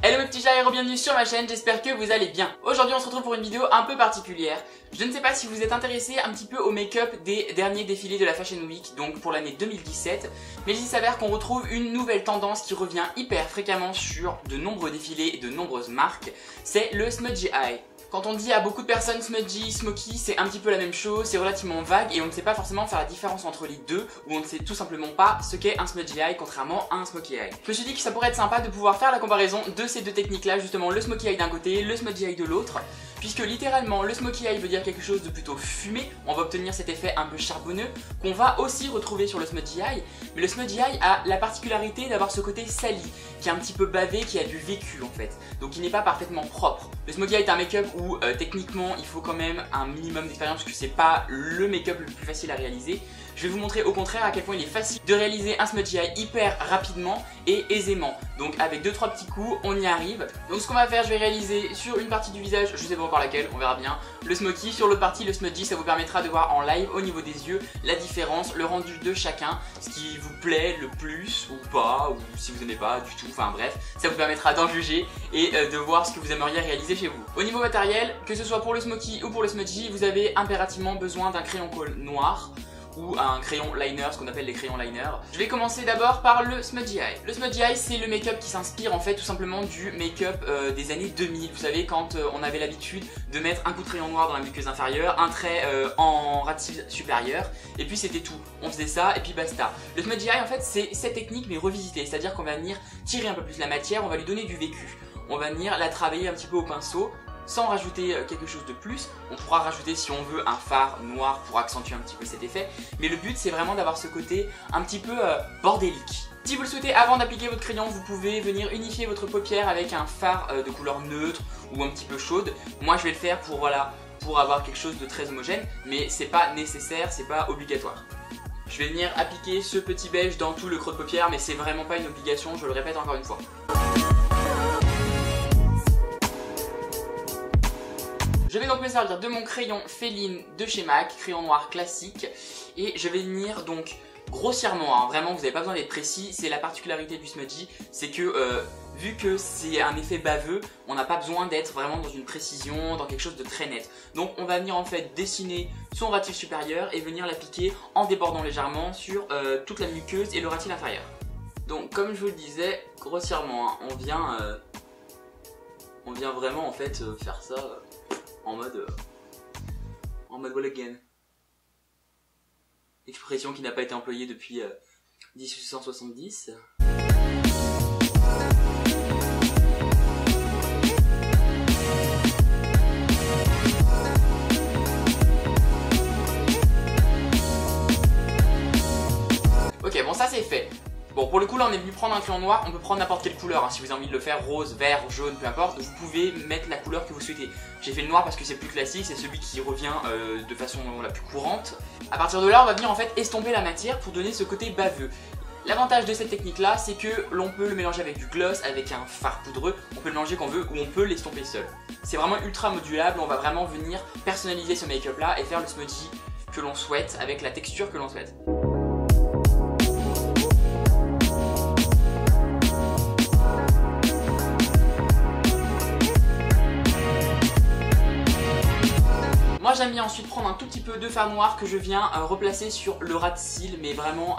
Hello mes petits chats et bienvenue sur ma chaîne, j'espère que vous allez bien. Aujourd'hui on se retrouve pour une vidéo un peu particulière. Je ne sais pas si vous êtes intéressé un petit peu au make-up des derniers défilés de la Fashion Week, donc pour l'année 2017. Mais il s'avère qu'on retrouve une nouvelle tendance qui revient hyper fréquemment sur de nombreux défilés et de nombreuses marques. C'est le Smudgy Eye. Quand on dit à beaucoup de personnes smudgy, smoky, c'est un petit peu la même chose, c'est relativement vague et on ne sait pas forcément faire la différence entre les deux, ou on ne sait tout simplement pas ce qu'est un smudgy eye contrairement à un smoky eye. Je me suis dit que ça pourrait être sympa de pouvoir faire la comparaison de ces deux techniques là, justement le smoky eye d'un côté, le smudgy eye de l'autre, puisque littéralement le smoky eye veut dire quelque chose de plutôt fumé, on va obtenir cet effet un peu charbonneux qu'on va aussi retrouver sur le smudgy eye, mais le smudgy eye a la particularité d'avoir ce côté sali, qui est un petit peu bavé, qui a du vécu en fait, donc il n'est pas parfaitement propre. Le smoky eye est un make-up où techniquement il faut quand même un minimum d'expérience parce que c'est pas le make-up le plus facile à réaliser. Je vais vous montrer au contraire à quel point il est facile de réaliser un smudgy eye hyper rapidement et aisément. Donc avec 2-3 petits coups on y arrive. Donc ce qu'on va faire, je vais réaliser sur une partie du visage, je sais pas encore laquelle, on verra bien, le smoky, sur l'autre partie le smudgy. Ça vous permettra de voir en live au niveau des yeux la différence, le rendu de chacun, ce qui vous plaît le plus ou pas, ou si vous n'aimez pas du tout, enfin bref, ça vous permettra d'en juger et de voir ce que vous aimeriez réaliser chez vous. Au niveau matériel, que ce soit pour le smoky ou pour le smudgy, vous avez impérativement besoin d'un crayon colle noir ou un crayon liner, ce qu'on appelle les crayons liner. Je vais commencer d'abord par le smudgy eye. Le smudgy eye, c'est le make-up qui s'inspire en fait tout simplement du make-up des années 2000. Vous savez, quand on avait l'habitude de mettre un coup de crayon noir dans la muqueuse inférieure, un trait en ras de cils supérieur, et puis c'était tout. On faisait ça et puis basta. Le smudgy eye en fait c'est cette technique mais revisitée, c'est-à-dire qu'on va venir tirer un peu plus la matière, on va lui donner du vécu. On va venir la travailler un petit peu au pinceau, sans rajouter quelque chose de plus. On pourra rajouter si on veut un fard noir pour accentuer un petit peu cet effet, mais le but c'est vraiment d'avoir ce côté un petit peu bordélique. Si vous le souhaitez, avant d'appliquer votre crayon, vous pouvez venir unifier votre paupière avec un fard de couleur neutre ou un petit peu chaude. Moi je vais le faire pour voilà, pour avoir quelque chose de très homogène, mais c'est pas nécessaire, c'est pas obligatoire. Je vais venir appliquer ce petit beige dans tout le creux de paupière, mais c'est vraiment pas une obligation, je le répète encore une fois. Je vais donc me servir de mon crayon Féline de chez MAC, crayon noir classique, et je vais venir donc grossièrement, vraiment vous n'avez pas besoin d'être précis, c'est la particularité du smudgy, c'est que vu que c'est un effet baveux, on n'a pas besoin d'être vraiment dans une précision, dans quelque chose de très net. Donc on va venir en fait dessiner son ras de cils supérieur et venir l'appliquer en débordant légèrement sur toute la muqueuse et le ras de cils inférieur. Donc comme je vous le disais, grossièrement, hein, on vient vraiment en fait faire ça en mode wall again. Expression qui n'a pas été employée depuis 1870. Ok, bon ça c'est fait. Bon, pour le coup là on est venu prendre un crayon noir, on peut prendre n'importe quelle couleur, hein. Si vous avez envie de le faire rose, vert, jaune, peu importe, vous pouvez mettre la couleur que vous souhaitez. J'ai fait le noir parce que c'est plus classique, c'est celui qui revient de façon la plus courante. À partir de là on va venir en fait estomper la matière pour donner ce côté baveux. L'avantage de cette technique là c'est que l'on peut le mélanger avec du gloss, avec un fard poudreux, on peut le mélanger quand on veut ou on peut l'estomper seul. C'est vraiment ultra modulable, on va vraiment venir personnaliser ce make-up là et faire le smudgy que l'on souhaite avec la texture que l'on souhaite. Moi j'aime bien ensuite prendre un tout petit peu de fard noir que je viens replacer sur le ras de cils, mais vraiment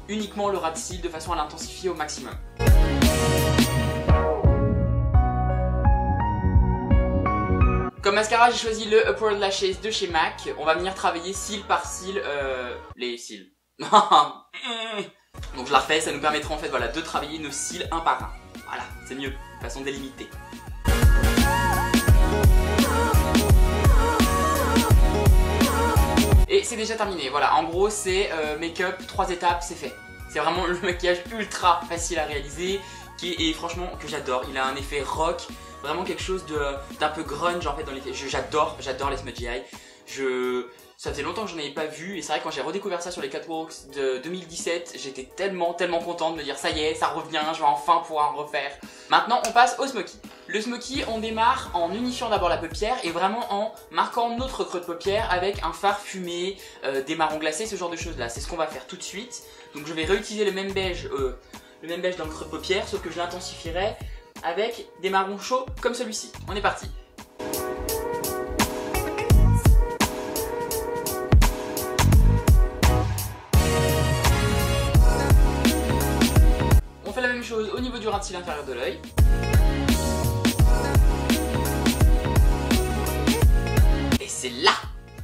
uniquement le ras de cils de façon à l'intensifier au maximum. Comme mascara j'ai choisi le Upward Lashes de chez MAC. On va venir travailler cils par cils, les cils. Donc je la refais, ça nous permettra en fait voilà, de travailler nos cils un par un. Voilà, c'est mieux, de façon délimitée. Et c'est déjà terminé, voilà, en gros c'est make-up, 3 étapes, c'est fait. C'est vraiment le maquillage ultra facile à réaliser, et franchement que j'adore. Il a un effet rock, vraiment quelque chose d'un peu grunge en fait dans l'effet. J'adore les smudgy eye. Ça faisait longtemps que j'en avais pas vu et c'est vrai que quand j'ai redécouvert ça sur les catwalks de 2017, j'étais tellement content de me dire ça y est, ça revient, je vais enfin pouvoir en refaire. Maintenant on passe au smoky. Le smoky, on démarre en unifiant d'abord la paupière et vraiment en marquant notre creux de paupière avec un fard fumé, des marrons glacés, ce genre de choses là. C'est ce qu'on va faire tout de suite. Donc je vais réutiliser le même beige dans le creux de paupière, sauf que je l'intensifierai avec des marrons chauds comme celui-ci. On est parti. On fait la même chose au niveau du ras de cils inférieur de l'œil. Et c'est là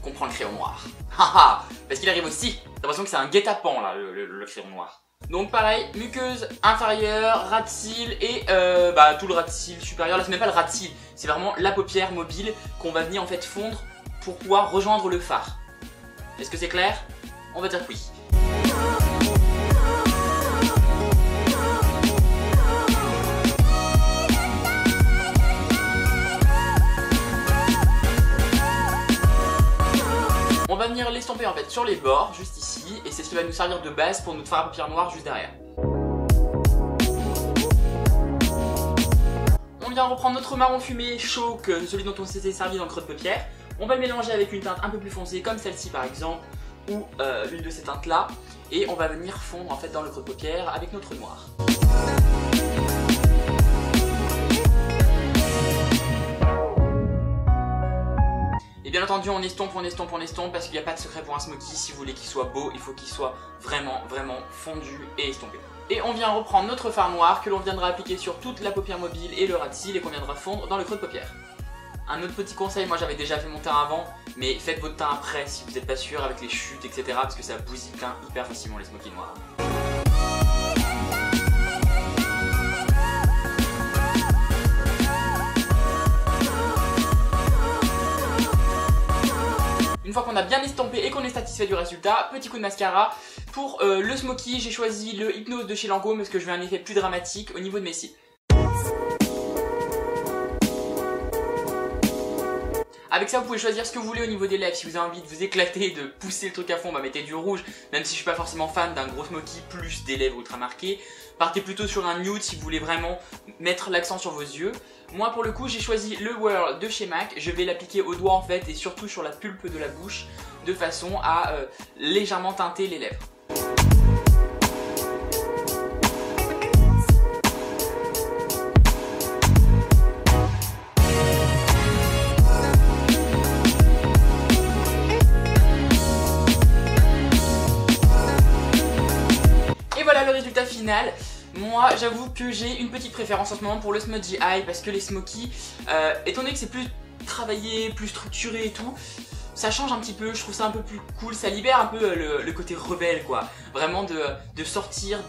qu'on prend le crayon noir. Haha, parce qu'il arrive aussi. J'ai l'impression que c'est un guet-apens là, le crayon noir. Donc pareil, muqueuse inférieure, ras de cils et tout le ras de cils supérieur. Là c'est même pas le ras de cils, c'est vraiment la paupière mobile qu'on va venir en fait fondre pour pouvoir rejoindre le fard. Est-ce que c'est clair? On va dire que oui. On va venir l'estomper en fait sur les bords, juste ici, et c'est ce qui va nous servir de base pour notre fard à paupières noir juste derrière. On vient reprendre notre marron fumé chaud que celui dont on s'était servi dans le creux de paupière. On va le mélanger avec une teinte un peu plus foncée comme celle-ci par exemple, ou l'une de ces teintes là, et on va venir fondre en fait dans le creux de paupière avec notre noir. Et bien entendu on estompe parce qu'il n'y a pas de secret pour un smoky. Si vous voulez qu'il soit beau, il faut qu'il soit vraiment fondu et estompé. Et on vient reprendre notre fard noir que l'on viendra appliquer sur toute la paupière mobile et le ras de cils et qu'on viendra fondre dans le creux de paupière. Un autre petit conseil, moi j'avais déjà fait mon teint avant, mais faites votre teint après si vous n'êtes pas sûr avec les chutes etc. parce que ça bousille le teint hyper facilement les smokies noirs. Une fois qu'on a bien estompé et qu'on est satisfait du résultat, petit coup de mascara. Pour le smoky, j'ai choisi le Hypnose de chez Lancôme parce que je veux un effet plus dramatique au niveau de mes cils. Avec ça, vous pouvez choisir ce que vous voulez au niveau des lèvres. Si vous avez envie de vous éclater, de pousser le truc à fond, bah mettez du rouge. Même si je suis pas forcément fan d'un gros smoky plus des lèvres ultra marquées. Partez plutôt sur un nude si vous voulez vraiment mettre l'accent sur vos yeux. Moi pour le coup j'ai choisi le Whirl de chez MAC. Je vais l'appliquer au doigt en fait et surtout sur la pulpe de la bouche de façon à légèrement teinter les lèvres. Et voilà le résultat final. Moi j'avoue que j'ai une petite préférence en ce moment pour le smudgy eye parce que les smokies, étant donné que c'est plus travaillé, plus structuré et tout, ça change un petit peu, je trouve ça un peu plus cool, ça libère un peu le côté rebelle quoi. Vraiment de sortir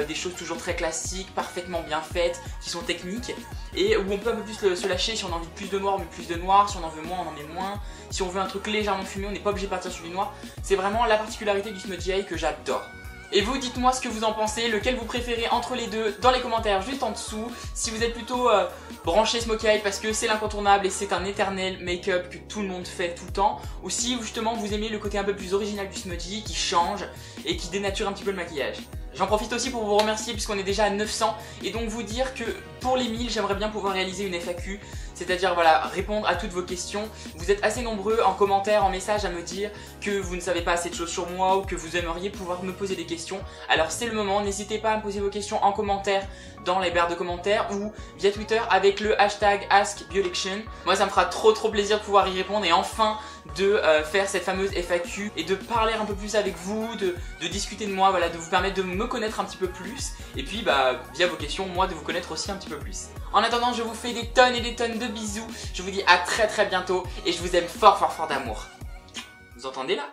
des choses toujours très classiques, parfaitement bien faites, qui sont techniques et où on peut un peu plus se lâcher. Si on a envie de plus de noir, on met plus de noir, si on en veut moins, on en met moins. Si on veut un truc légèrement fumé, on n'est pas obligé de partir sur du noir. C'est vraiment la particularité du smudgy eye que j'adore. Et vous, dites-moi ce que vous en pensez, lequel vous préférez entre les deux dans les commentaires juste en dessous. Si vous êtes plutôt branché smoky eye parce que c'est l'incontournable et c'est un éternel make-up que tout le monde fait tout le temps, ou si justement vous aimez le côté un peu plus original du smudgy qui change et qui dénature un petit peu le maquillage. J'en profite aussi pour vous remercier puisqu'on est déjà à 900 et donc vous dire que pour les 1000 j'aimerais bien pouvoir réaliser une FAQ, c'est-à-dire voilà, répondre à toutes vos questions. Vous êtes assez nombreux en commentaire, en message à me dire que vous ne savez pas assez de choses sur moi ou que vous aimeriez pouvoir me poser des questions. Alors c'est le moment, n'hésitez pas à me poser vos questions en commentaire dans les barres de commentaires ou via Twitter avec le hashtag AskBioLection. Moi ça me fera trop plaisir de pouvoir y répondre et enfin de faire cette fameuse FAQ et de parler un peu plus avec vous, de discuter de moi, voilà, de vous permettre de me connaître un petit peu plus et puis via vos questions, moi de vous connaître aussi un petit peu plus. En attendant, je vous fais des tonnes et des tonnes de bisous, je vous dis à très bientôt et je vous aime fort d'amour. Vous entendez là?